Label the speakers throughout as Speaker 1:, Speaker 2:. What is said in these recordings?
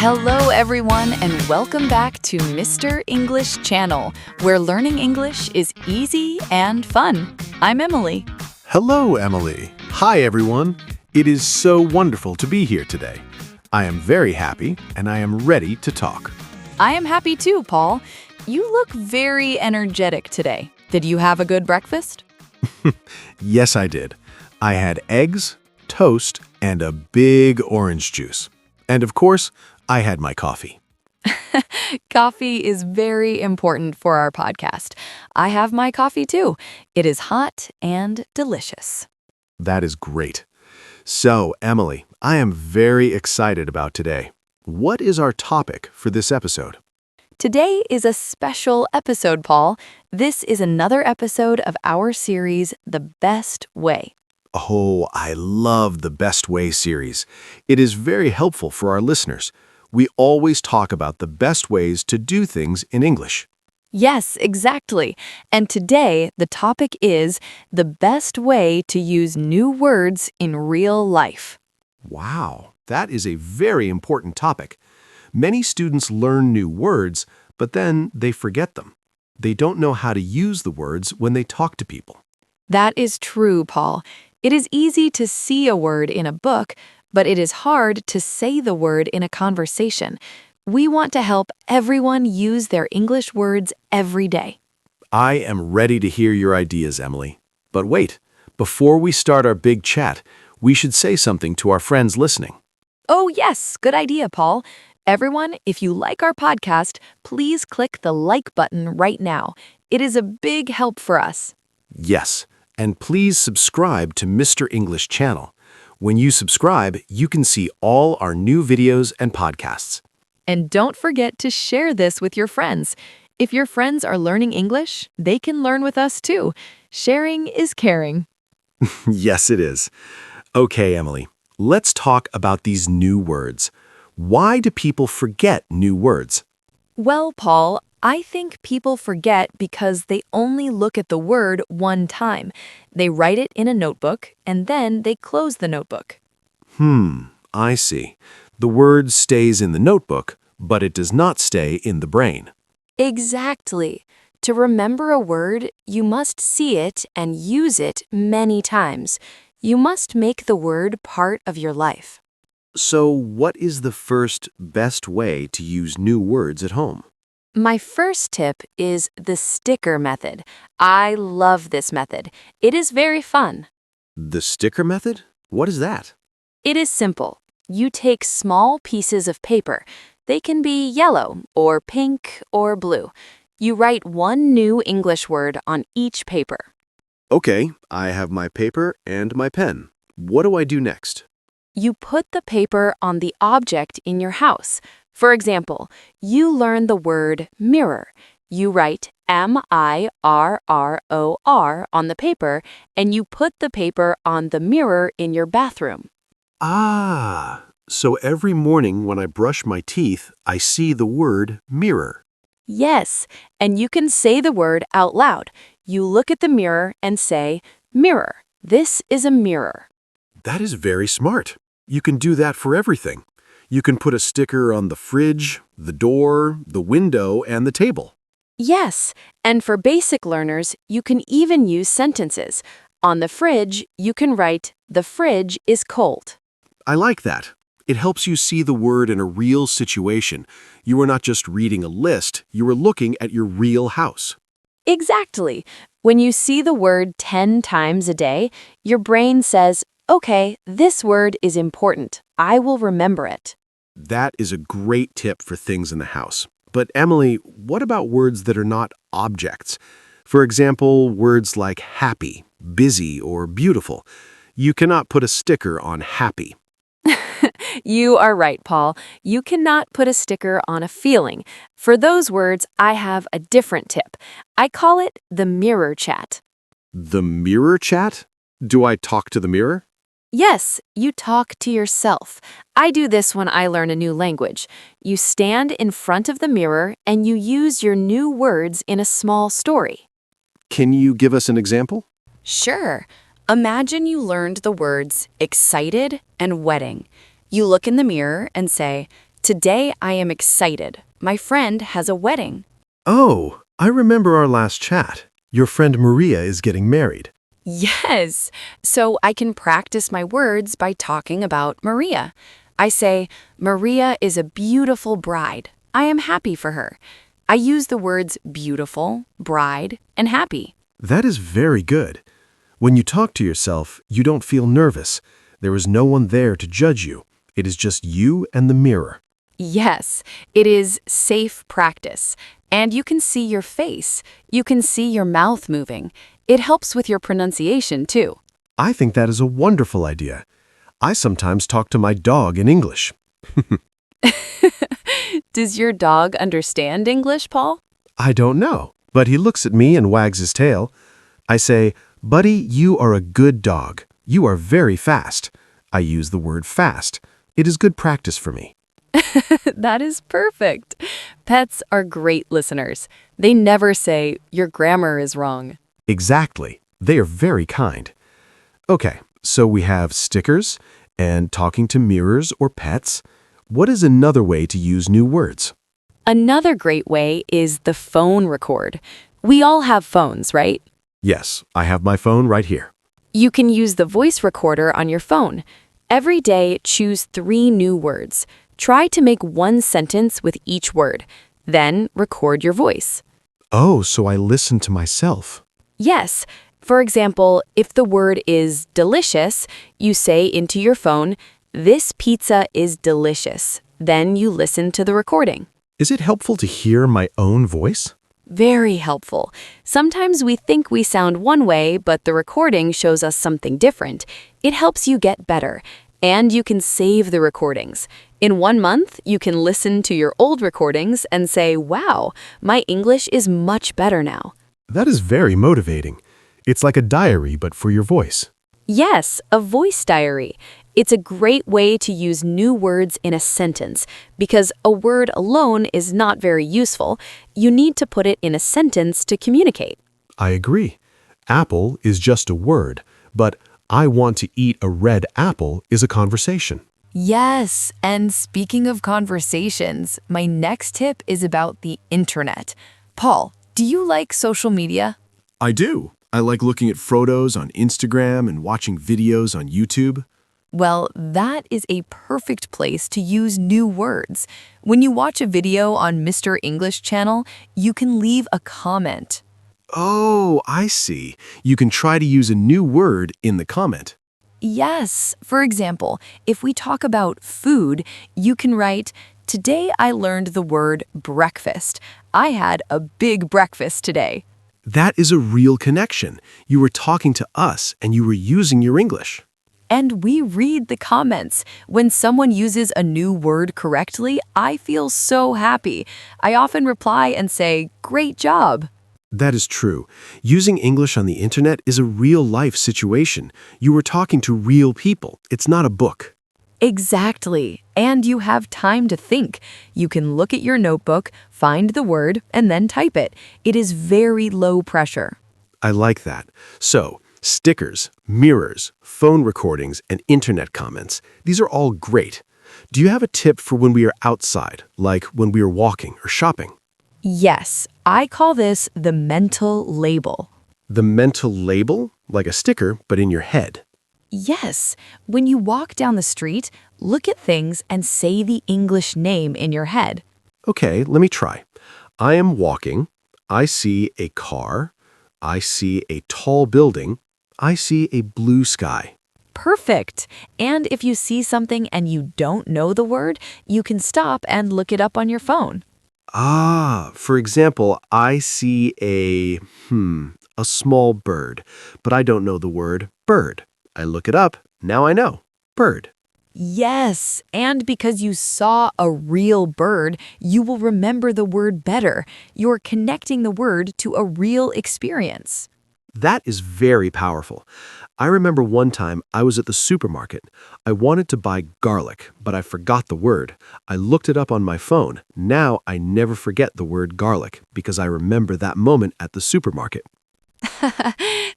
Speaker 1: Hello, everyone, and welcome back to Mr. English Channel, where learning English is easy and fun. I'm Emily.
Speaker 2: Hello, Emily. Hi, everyone. It is so wonderful to be here today. I am very happy, and I am ready to talk.
Speaker 1: I am happy too, Paul. You look very energetic today. Did you have a good breakfast?
Speaker 2: Yes, I did. I had eggs, toast, and a big orange juice. And of course, I had my coffee.
Speaker 1: Coffee is very important for our podcast. I have my coffee too. It is hot and delicious.
Speaker 2: That is great. So, Emily, I am very excited about today. What is our topic for this episode?
Speaker 1: Today is a special episode, Paul. This is another episode of our series, The Best Way.
Speaker 2: Oh, I love the Best Way series. It is very helpful for our listeners. We always talk about the best ways to do things in English.
Speaker 1: Yes, exactly. And today, the topic is the best way to use new words in real life.
Speaker 2: Wow, that is a very important topic. Many students learn new words, but then they forget them. They don't know how to use the words when they talk to people.
Speaker 1: That is true, Paul. It is easy to see a word in a book, but it is hard to say the word in a conversation. We want to help everyone use their English words every day.
Speaker 2: I am ready to hear your ideas, Emily. But wait, before we start our big chat, we should say something to our friends listening.
Speaker 1: Oh, yes, good idea, Paul. Everyone, if you like our podcast, please click the like button right now. It is a big help for us.
Speaker 2: Yes, and please subscribe to Mr. English Channel. When you subscribe, you can see all our new videos and podcasts.
Speaker 1: And don't forget to share this with your friends. If your friends are learning English, they can learn with us too. Sharing is caring.
Speaker 2: Yes, it is. Okay, Emily, let's talk about these new words. Why do people forget new words?
Speaker 1: Well, Paul, I think people forget because they only look at the word one time. They write it in a notebook, and then they close the notebook.
Speaker 2: I see. The word stays in the notebook, but it does not stay in the brain.
Speaker 1: Exactly. To remember a word, you must see it and use it many times. You must make the word part of your life.
Speaker 2: So, what is the first best way to use new words at home?
Speaker 1: My first tip is the sticker method. I love this method. It is very fun.
Speaker 2: The sticker method? What is that?
Speaker 1: It is simple. You take small pieces of paper. They can be yellow or pink or blue. You write one new English word on each paper.
Speaker 2: Okay, I have my paper and my pen. What do I do next?
Speaker 1: You put the paper on the object in your house. For example, you learn the word mirror. You write M-I-R-R-O-R on the paper, and you put the paper on the mirror in your bathroom.
Speaker 2: So every morning when I brush my teeth, I see the word mirror.
Speaker 1: Yes, and you can say the word out loud. You look at the mirror and say, mirror. This is a mirror.
Speaker 2: That is very smart. You can do that for everything. You can put a sticker on the fridge, the door, the window, and the table.
Speaker 1: Yes, and for basic learners, you can even use sentences. On the fridge, you can write, the fridge is cold.
Speaker 2: I like that. It helps you see the word in a real situation. You are not just reading a list, you are looking at your real house.
Speaker 1: Exactly. When you see the word 10 times a day, your brain says, okay, this word is important. I will remember it.
Speaker 2: That is a great tip for things in the house. But Emily, what about words that are not objects? For example, words like happy, busy, or beautiful. You cannot put a sticker on happy.
Speaker 1: You are right, Paul. You cannot put a sticker on a feeling. For those words, I have a different tip. I call it the mirror chat.
Speaker 2: The mirror chat? Do I talk to the mirror?
Speaker 1: Yes, you talk to yourself. I do this when I learn a new language. You stand in front of the mirror and you use your new words in a small story.
Speaker 2: Can you give us an example?
Speaker 1: Sure. Imagine you learned the words excited and wedding. You look in the mirror and say, Today I am excited. My friend has a wedding.
Speaker 2: Oh, I remember our last chat. Your friend Maria is getting married.
Speaker 1: Yes. So I can practice my words by talking about Maria. I say, Maria is a beautiful bride. I am happy for her. I use the words beautiful, bride, and happy.
Speaker 2: That is very good. When you talk to yourself, you don't feel nervous. There is no one there to judge you. It is just you and the mirror.
Speaker 1: Yes, it is safe practice. And you can see your face. You can see your mouth moving. It helps with your pronunciation, too.
Speaker 2: I think that is a wonderful idea. I sometimes talk to my dog in English.
Speaker 1: Does your dog understand English, Paul?
Speaker 2: I don't know, but he looks at me and wags his tail. I say, "Buddy, you are a good dog. You are very fast." I use the word fast. It is good practice for me.
Speaker 1: That is perfect. Pets are great listeners. They never say, your grammar is wrong.
Speaker 2: Exactly. They are very kind. Okay, so we have stickers and talking to mirrors or pets. What is another way to use new words?
Speaker 1: Another great way is the phone record. We all have phones, right?
Speaker 2: Yes, I have my phone right here.
Speaker 1: You can use the voice recorder on your phone. Every day, choose 3 new words. Try to make one sentence with each word. Then record your voice.
Speaker 2: Oh, so I listen to myself.
Speaker 1: Yes. For example, if the word is delicious, you say into your phone, "This pizza is delicious." Then you listen to the recording.
Speaker 2: Is it helpful to hear my own voice?
Speaker 1: Very helpful. Sometimes we think we sound one way, but the recording shows us something different. It helps you get better. And you can save the recordings. In 1 month, you can listen to your old recordings and say, wow, my English is much better now.
Speaker 2: That is very motivating. It's like a diary, but for your voice.
Speaker 1: Yes, a voice diary. It's a great way to use new words in a sentence because a word alone is not very useful. You need to put it in a sentence to communicate.
Speaker 2: I agree. Apple is just a word, but I want to eat a red apple is a conversation.
Speaker 1: Yes, and speaking of conversations, my next tip is about the internet. Paul, do you like social media?
Speaker 2: I do. I like looking at photos on Instagram and watching videos on YouTube.
Speaker 1: Well, that is a perfect place to use new words. When you watch a video on Mr. English channel, you can leave a comment.
Speaker 2: Oh, I see. You can try to use a new word in the comment.
Speaker 1: Yes, for example, if we talk about food, you can write, "Today I learned the word breakfast. I had a big breakfast today."
Speaker 2: That is a real connection. You were talking to us and you were using your English.
Speaker 1: And we read the comments. When someone uses a new word correctly, I feel so happy. I often reply and say, "Great job."
Speaker 2: That is true. Using English on the internet is a real-life situation. You were talking to real people. It's not a book.
Speaker 1: Exactly. And you have time to think. You can look at your notebook, find the word, and then type it. It is very low pressure.
Speaker 2: I like that. So, stickers, mirrors, phone recordings, and internet comments. These are all great. Do you have a tip for when we are outside, like when we are walking or shopping?
Speaker 1: Yes, I call this the mental label.
Speaker 2: The mental label? Like a sticker, but in your head.
Speaker 1: Yes, when you walk down the street, look at things and say the English name in your head.
Speaker 2: Okay, let me try. I am walking. I see a car. I see a tall building. I see a blue sky.
Speaker 1: Perfect. And if you see something and you don't know the word, you can stop and look it up on your phone.
Speaker 2: Ah, for example, I see a small bird, but I don't know the word bird. I look it up. Now I know. Bird.
Speaker 1: Yes, and because you saw a real bird, you will remember the word better. You're connecting the word to a real experience.
Speaker 2: That is very powerful. I remember one time I was at the supermarket. I wanted to buy garlic, but I forgot the word. I looked it up on my phone. Now I never forget the word garlic because I remember that moment at the supermarket.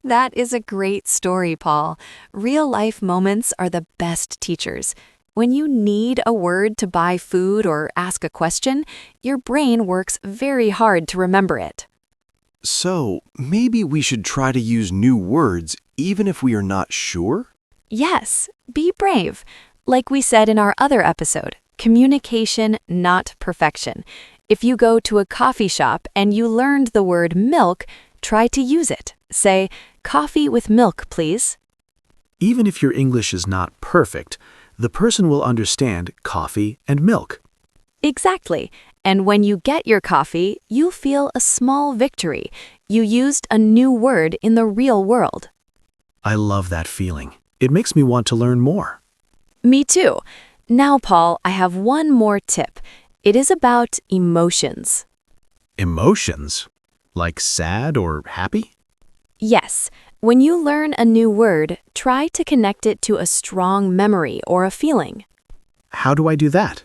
Speaker 1: That is a great story, Paul. Real life moments are the best teachers. When you need a word to buy food or ask a question, your brain works very hard to remember it.
Speaker 3: So, maybe we should try to use new words even if we are not sure?
Speaker 1: Yes, be brave. Like we said in our other episode, communication, not perfection. If you go to a coffee shop and you learned the word milk, try to use it. Say, "Coffee with milk, please."
Speaker 4: Even if your English is not perfect, the person will understand coffee and milk.
Speaker 1: Exactly. And when you get your coffee, you feel a small victory. You used a new word in the real world.
Speaker 4: I love that feeling. It makes me want to learn more.
Speaker 1: Me too. Now, Paul, I have one more tip. It is about emotions.
Speaker 4: Emotions? Like sad or happy?
Speaker 1: Yes, when you learn a new word, try to connect it to a strong memory or a feeling.
Speaker 4: How do I do that?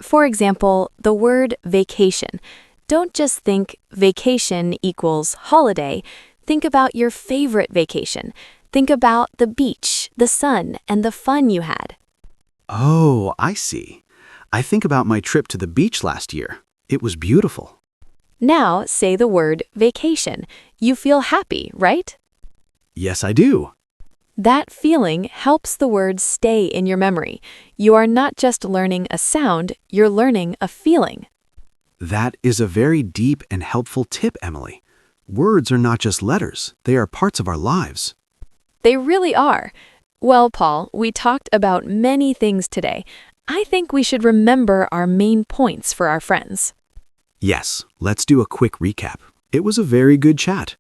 Speaker 1: For example, the word vacation. Don't just think vacation equals holiday. Think about your favorite vacation. Think about the beach, the sun, and the fun you had.
Speaker 4: Oh, I see. I think about my trip to the beach last year. It was beautiful.
Speaker 1: Now say the word vacation. You feel happy, right?
Speaker 4: Yes, I do.
Speaker 1: That feeling helps the word stay in your memory. You are not just learning a sound, you're learning a feeling.
Speaker 4: That is a very deep and helpful tip, Emily. Words are not just letters. They are parts of our lives.
Speaker 1: They really are. Well, Paul, we talked about many things today. I think we should remember our main points for our friends.
Speaker 4: Yes, let's do a quick recap. It was a very good chat.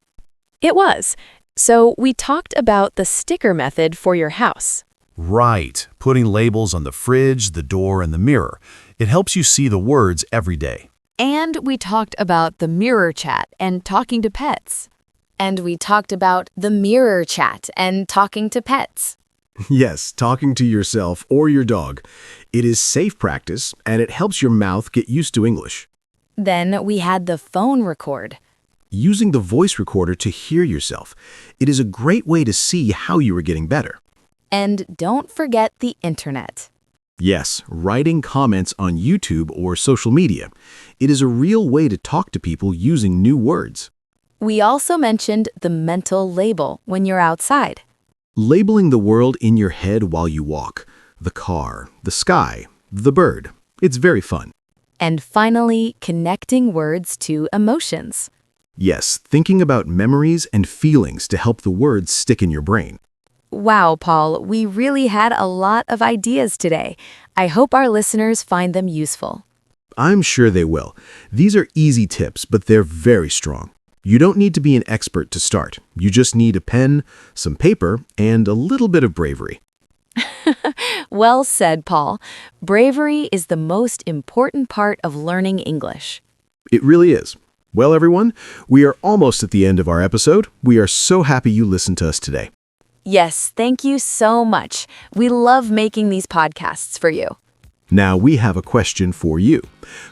Speaker 1: It was. So we talked about the sticker method for your house.
Speaker 5: Right, putting labels on the fridge, the door, and the mirror. It helps you see the words every day.
Speaker 1: And we talked about the mirror chat and talking to pets. And we talked about the mirror chat and talking to pets.
Speaker 2: Yes, talking to yourself or your dog. It is safe practice, and it helps your mouth get used to English.
Speaker 1: Then we had the phone record.
Speaker 2: Using the voice recorder to hear yourself. It is a great way to see how you are getting better.
Speaker 1: And don't forget the internet.
Speaker 2: Yes, writing comments on YouTube or social media. It is a real way to talk to people using new words.
Speaker 1: We also mentioned the mental label when you're outside.
Speaker 2: Labeling the world in your head while you walk. The car, the sky, the bird. It's very fun.
Speaker 1: And finally, connecting words to emotions.
Speaker 2: Yes, thinking about memories and feelings to help the words stick in your brain.
Speaker 1: Wow, Paul, we really had a lot of ideas today. I hope our listeners find them useful.
Speaker 2: I'm sure they will. These are easy tips, but they're very strong. You don't need to be an expert to start. You just need a pen, some paper, and a little bit of bravery.
Speaker 1: Well said, Paul. Bravery is the most important part of learning English.
Speaker 2: It really is. Well, everyone, we are almost at the end of our episode. We are so happy you listened to us today.
Speaker 1: Yes, thank you so much. We love making these podcasts for you.
Speaker 2: Now we have a question for you.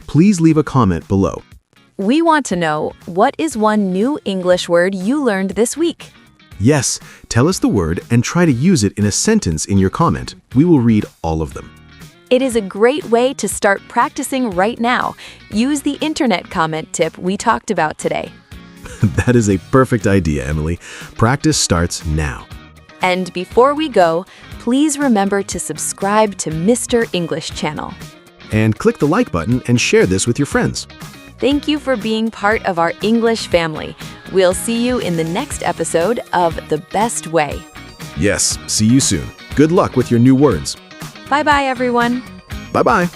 Speaker 2: Please leave a comment below.
Speaker 1: We want to know, what is one new English word you learned this week?
Speaker 2: Yes, tell us the word and try to use it in a sentence in your comment. We will read all of them.
Speaker 1: It is a great way to start practicing right now. Use the internet comment tip we talked about today.
Speaker 2: That is a perfect idea, Emily. Practice starts now.
Speaker 1: And before we go, please remember to subscribe to Mr. English channel.
Speaker 2: And click the like button and share this with your friends.
Speaker 1: Thank you for being part of our English family. We'll see you in the next episode of The Best Way.
Speaker 2: Yes, see you soon. Good luck with your new words.
Speaker 1: Bye-bye, everyone.
Speaker 2: Bye-bye.